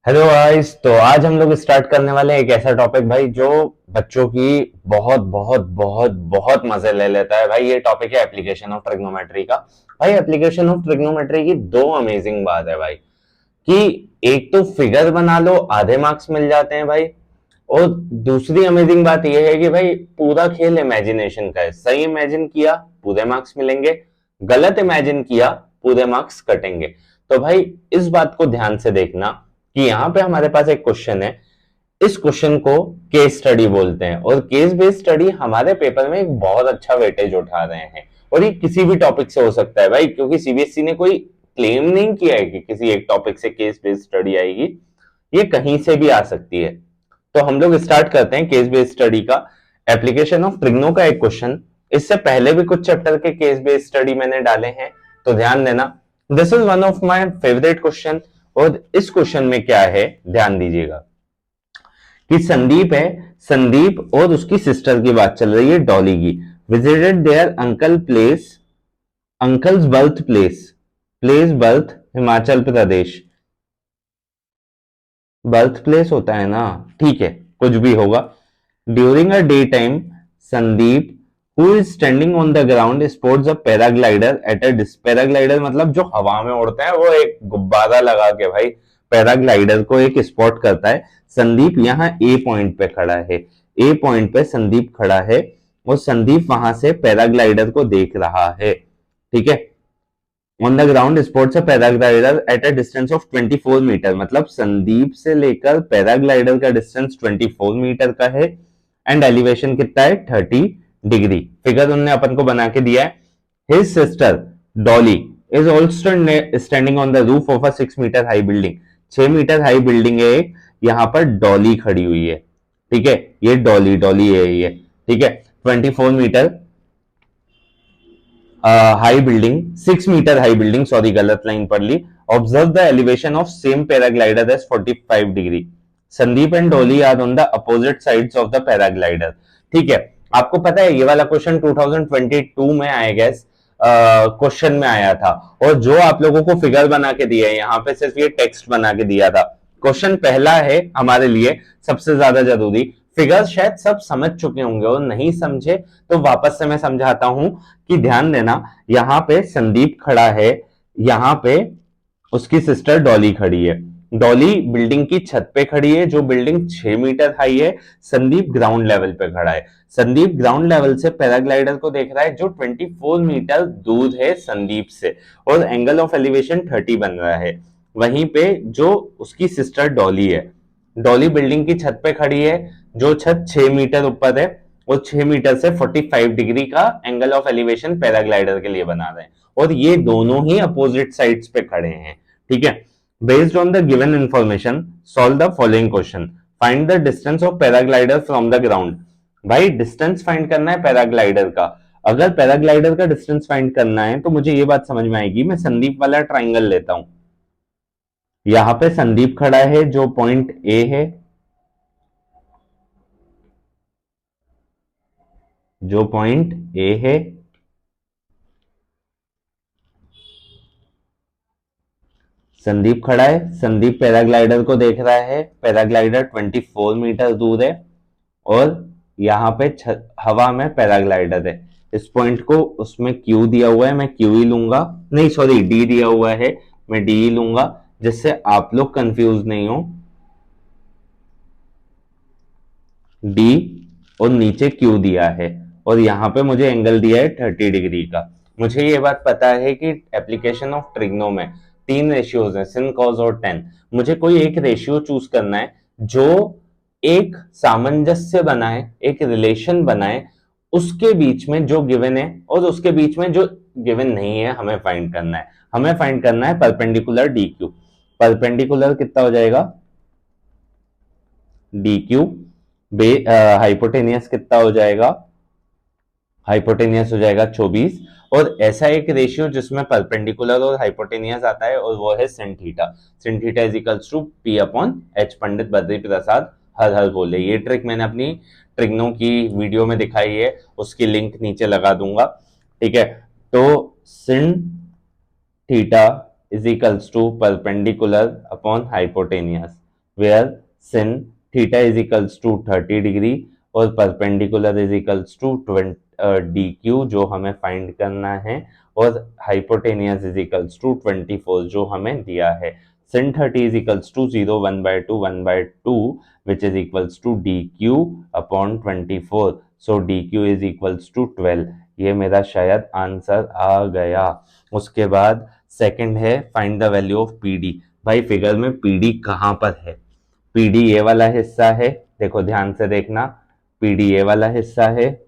Hello guys. तो आज हम लोग स्टार्ट करने वाले हैं एक ऐसा टॉपिक भाई जो बच्चों की बहुत बहुत बहुत बहुत मजे ले लेता है। भाई ये टॉपिक है एप्लीकेशन ऑफ ट्रिग्नोमेट्री का। भाई एप्लीकेशन ऑफ ट्रिग्नोमेट्री की दो अमेजिंग बात है भाई कि एक तो फिगर बना लो आधे मार्क्स मिल जाते हैं भाई, और दूसरी अमेजिंग बात यह है कि भाई पूरा खेल इमेजिनेशन का है। सही इमेजिन किया पूरे मार्क्स मिलेंगे, गलत इमेजिन किया पूरे मार्क्स कटेंगे। तो भाई इस बात को ध्यान से देखना कि यहाँ पे हमारे पास एक क्वेश्चन है। इस क्वेश्चन को केस स्टडी बोलते हैं और केस बेस्ड स्टडी हमारे पेपर में एक बहुत अच्छा वेटेज उठा रहे हैं। और ये किसी भी टॉपिक से हो सकता है भाई, क्योंकि सीबीएसई ने कोई क्लेम नहीं किया है कि किसी एक टॉपिक से केस बेस्ड स्टडी आएगी। ये कहीं से भी आ सकती है। तो हम लोग स्टार्ट करते हैं केस बेस्ड स्टडी का। एप्लीकेशन ऑफ ट्रिग्नो का एक क्वेश्चन। इससे पहले भी कुछ चैप्टर के केस बेस्ड स्टडी मैंने डाले हैं, तो ध्यान देना। This is one of my favourite question. और इस क्वेश्चन में क्या है, ध्यान दीजिएगा कि संदीप है। संदीप और उसकी सिस्टर की बात चल रही है, डॉली की। Visited their uncle place, uncle's birth place, place birth Himachal Pradesh. Birth place होता है ना, ठीक है, कुछ भी होगा। During a day time Sandeep who is standing on the ground spots a paraglider at a paraglider मतलब जो हवा में उड़ता है, वो एक गुब्बारा लगा के भाई पैराग्लाइडर को एक स्पॉट करता है। संदीप यहाँ ए पॉइंट पे खड़ा है। ए पॉइंट पे संदीप खड़ा है और संदीप वहां से पैराग्लाइडर को देख रहा है। ठीक है। On the ground sports a paraglider at a distance of 24 metre, मतलब संदीप से लेकर पैराग्लाइडर का डिस्टेंस 24 मीटर का है। एंड एलिवेशन कितना है, 30 डिग्री। फिगर उन्होंने अपन को बना के दिया है। His sister Dolly is also standing on the roof of a 6 metre high building. 6 metre high building है एक, यहाँ पर डॉली खड़ी हुई है। ठीक है, ये डॉली डॉली है ये। ठीक है, 24 metre high building, 6 metre high building, sorry गलत लाइन पढ़ ली। Observe the elevation of same paraglider as 45 degree. Sandeep and Dolly are on the opposite sides of the paraglider. ठीक है। आपको पता है ये वाला क्वेश्चन 2022 में आई गेस क्वेश्चन में आया था, और जो आप लोगों को फिगर बना के दिया है यहाँ पे सिर्फ ये टेक्स्ट बना के दिया था। क्वेश्चन पहला है हमारे लिए सबसे ज्यादा जरूरी। फिगर शायद सब समझ चुके होंगे, और नहीं समझे तो वापस से मैं समझाता हूं कि ध्यान देना। यहाँ पे संदीप खड़ा है, यहाँ पे उसकी सिस्टर डॉली खड़ी है। डॉली बिल्डिंग की छत पे खड़ी है जो बिल्डिंग 6 मीटर हाई है। संदीप ग्राउंड लेवल पे खड़ा है। संदीप ग्राउंड लेवल से पैराग्लाइडर को देख रहा है जो 24 मीटर दूर है संदीप से, और एंगल ऑफ एलिवेशन 30 बन रहा है। वहीं पे जो उसकी सिस्टर डॉली है, डॉली बिल्डिंग की छत पे खड़ी है जो छत 6 मीटर ऊपर है, और 6 मीटर से 45 डिग्री का एंगल ऑफ एलिवेशन पैराग्लाइडर के लिए बना रहे हैं, और ये दोनों ही अपोजिट साइड्स पे खड़े हैं। ठीक है। Based on the given information solve the following question. Find the distance of paraglider from the ground. भाई डिस्टेंस फाइंड करना है पैराग्लाइडर का। अगर पैराग्लाइडर का डिस्टेंस फाइंड करना है तो मुझे ये बात समझ में आएगी। मैं संदीप वाला ट्राइंगल लेता हूं। यहां पे संदीप खड़ा है जो पॉइंट ए है, जो पॉइंट ए है। संदीप खड़ा है, संदीप पैराग्लाइडर को देख रहा है। पैराग्लाइडर 24 मीटर दूर है, और यहाँ पे हवा में पैराग्लाइडर है। इस पॉइंट को उसमें क्यू दिया हुआ है, मैं क्यू ही लूंगा। नहीं सॉरी, डी दिया हुआ है, मैं डी ही लूंगा, जिससे आप लोग कंफ्यूज नहीं हो। डी और नीचे क्यू दिया है, और यहाँ पे मुझे एंगल दिया है 30 डिग्री का। मुझे ये बात पता है कि एप्लीकेशन ऑफ ट्रिग्नो में 3 रेशियोज हैं, सिन कॉज और टेन। मुझे कोई एक रेशियो चूज करना है जो एक सामंजस्य बनाए, एक रिलेशन बनाए उसके बीच में जो गिवन है और उसके बीच में जो गिवन नहीं है, हमें फाइंड करना है। हमें फाइंड करना है परपेंडिकुलर डी क्यू। परपेंडिकुलर कितना हो जाएगा, डी क्यू। हाइपोटेनियस कितना हो जाएगा, हाइपोटेनियस हो जाएगा 24। और ऐसा एक रेशियो जिसमें परपेंडिकुलर और हाइपोटेनियस आता है, और वो है sin theta. sin theta is equals to P upon H. Pandit Badri Prasad हर हर बोले। ये ट्रिक मैंने अपनी ट्रिग्नो की वीडियो में दिखाई है, उसकी लिंक नीचे लगा दूंगा। ठीक है। तो sin theta is equals to perpendicular upon hypotenuse. Where sin theta is equals to 30 degree और perpendicular is equals to D Q जो हमें फाइंड करना है, और हाइपोटेनियस इज इक्वल्स टू 24 जो हमें दिया है। sin 30 is equals to 0 1/2 which is equals to dq upon 24, so dq is equals to 12। ये मेरा शायद आंसर आ गया। उसके बाद सेकंड है find the value of PD. भाई फिगर में पीडी कहाँ पर है? पीडी ये वाला हिस्सा है, देखो ध्यान से देखना, पीडी ये वाला हिस्सा है,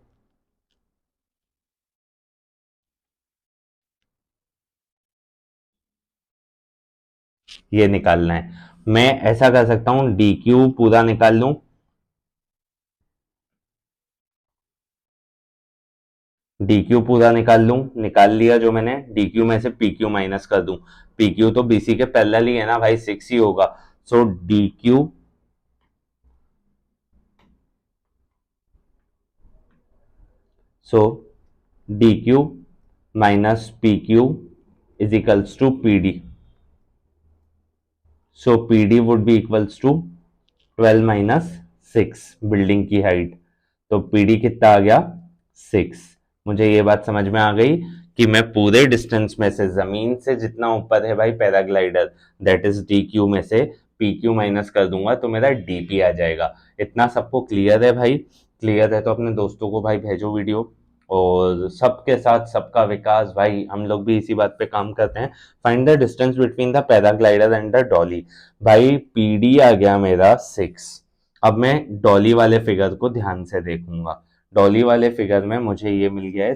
ये निकालना है। मैं ऐसा कर सकता हूं डी क्यू पूरा निकाल लूं, डी क्यू पूरा निकाल लूं, निकाल लिया जो मैंने, डी क्यू में से पी क्यू माइनस कर दूं, पी क्यू तो बीसी के पैरेलल ही है ना भाई, 6 ही होगा, so D Q, so D Q minus P Q is equals to P D, so P D would be equals to 12 minus 6 building की हाइट, तो पीडी कितना आ गया 6। मुझे ये बात समझ में आ गई कि मैं पूरे डिस्टेंस में से, जमीन से जितना ऊपर है भाई paraglider, that is D Q में से पी क्यू माइनस कर दूंगा तो मेरा डीपी आ जाएगा। इतना सबको क्लियर है भाई? क्लियर है तो अपने दोस्तों को भाई भेजो वीडियो, और सबके साथ सबका विकास, भाई हम लोग भी इसी बात पे काम करते हैं। Find the distance between the paraglider and the Dolly. भाई पीडी आ गया मेरा 6। अब मैं डॉली वाले फिगर को ध्यान से देखूंगा, डॉली वाले फिगर में मुझे ये मिल गया है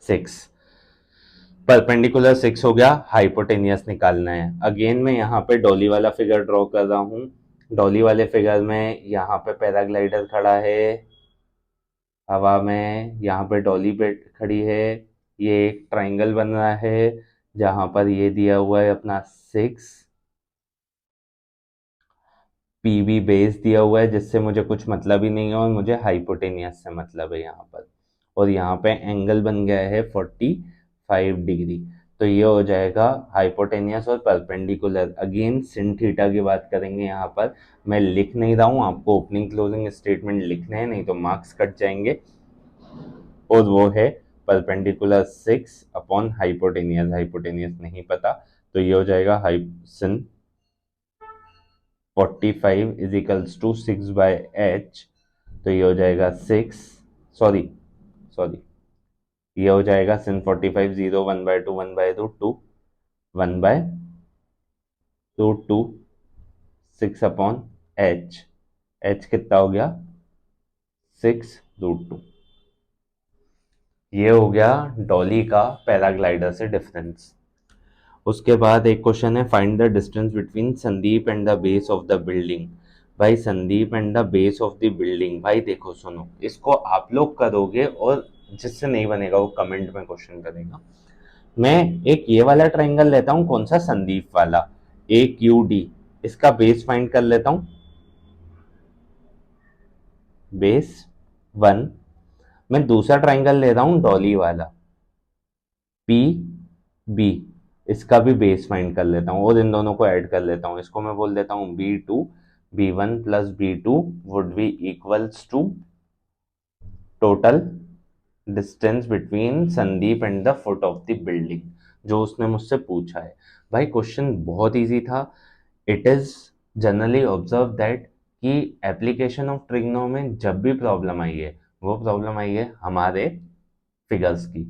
6 परपेंडिकुलर 6 हो गया, हाइपोटेनियस निकालना है। अगेन मैं यहाँ पे डॉली वाला फिगर ड्रॉ कर रहा हूँ, डॉली वाले फिगर में यहाँ पे पैराग्लाइडर खड़ा है हवा में, यहाँ पे डॉली पे खड़ी है, ये एक ट्राइंगल बन रहा है जहां पर ये दिया हुआ है अपना 6, पीवी बेस दिया हुआ है जिससे मुझे कुछ मतलब ही नहीं है, और मुझे हाइपोटेनियस से मतलब है यहाँ पर, और यहाँ पे एंगल बन गया है 45 डिग्री, तो ये हो जाएगा हाइपोटेनियस और परपेंडिकुलर। अगेन सिन थीटा की बात करेंगे यहाँ पर, मैं लिख नहीं रहा हूँ, आपको ओपनिंग क्लोजिंग स्टेटमेंट लिखने हैं नहीं तो मार्क्स कट जाएंगे, और वो है परपेंडिकुलर 6 अपॉन हाइपोटेनियस, हाइपोटेनियस नहीं पता, तो ये हो जाएगा sin 45 is equals to 6/h, तो ये हो जाएगा 6, सॉरी सॉरी, ये हो जाएगा sin 45 0 1/2 1/2 2 1/2 2 6 अपॉन h, h कितना हो गया 6√2। ये हो गया डॉली का पैराग्लाइडर से डिफरेंस। उसके बाद एक क्वेश्चन है find the distance between Sandeep and the base of the building. भाई Sandeep and the base of the building, भाई देखो सुनो, इसको आप लोग करोगे और जिससे नहीं बनेगा वो कमेंट में क्वेश्चन करेगा। मैं एक ये वाला ट्राइंगल लेता हूँ, कौन सा, संदीप वाला, ए क्यू डी, इसका बेस फाइंड कर लेता हूँ, बेस 1। मैं दूसरा ट्राइंगल ले रहा हूँ डॉली वाला, पी बी, इसका भी बेस फाइंड कर लेता हूँ और इन दोनों को ऐड कर लेता हूँ, इसको मैं बोल देता हूँ B2, B1 plus B2 would be equals to total distance between Sandeep and the foot of the building, जो उसने मुझसे पूछा है। भाई क्वेश्चन बहुत इजी था। It is generally observe that कि एप्लीकेशन ऑफ ट्रिग्नो में जब भी प्रॉब्लम आई है, वो प्रॉब्लम आई है हमारे फिगर्स की,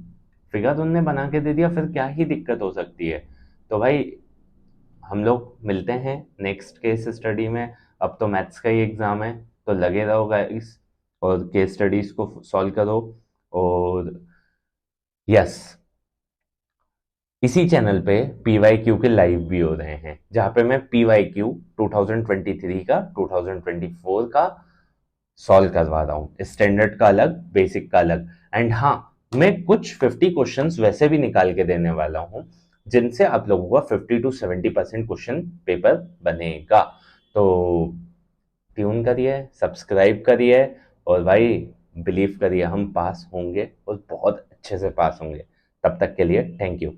फिगर उनने बना के दे दिया, फिर क्या ही दिक्कत हो सकती है। तो भाई हम लोग मिलते हैं नेक्स्ट केस स्टडी में। अब तो मैथ्स का ही एग्ज़ाम है, तो लगे रहो गाइस और केस स्टडीज़ को सॉल्व करो। और यस, इसी चैनल पे PYQ के लाइव भी हो रहे हैं, जहाँ पे मैं PYQ 2023 का 2024 का सॉल्व करवा रहा हूँ, स्टैंडर्ड का अलग, बेसिक का अलग। एंड हाँ, मैं कुछ 50 क्वेश्चंस वैसे भी निकाल के देने वाला हूँ जिनसे आप लोगों का 50 to 70% क्वेश्चन पेपर बनेगा। तो ट्यून करिए, सब्सक्राइब करिए, और भाई बिलीव करिए हम पास होंगे और बहुत अच्छे से पास होंगे। तब तक के लिए थैंक यू।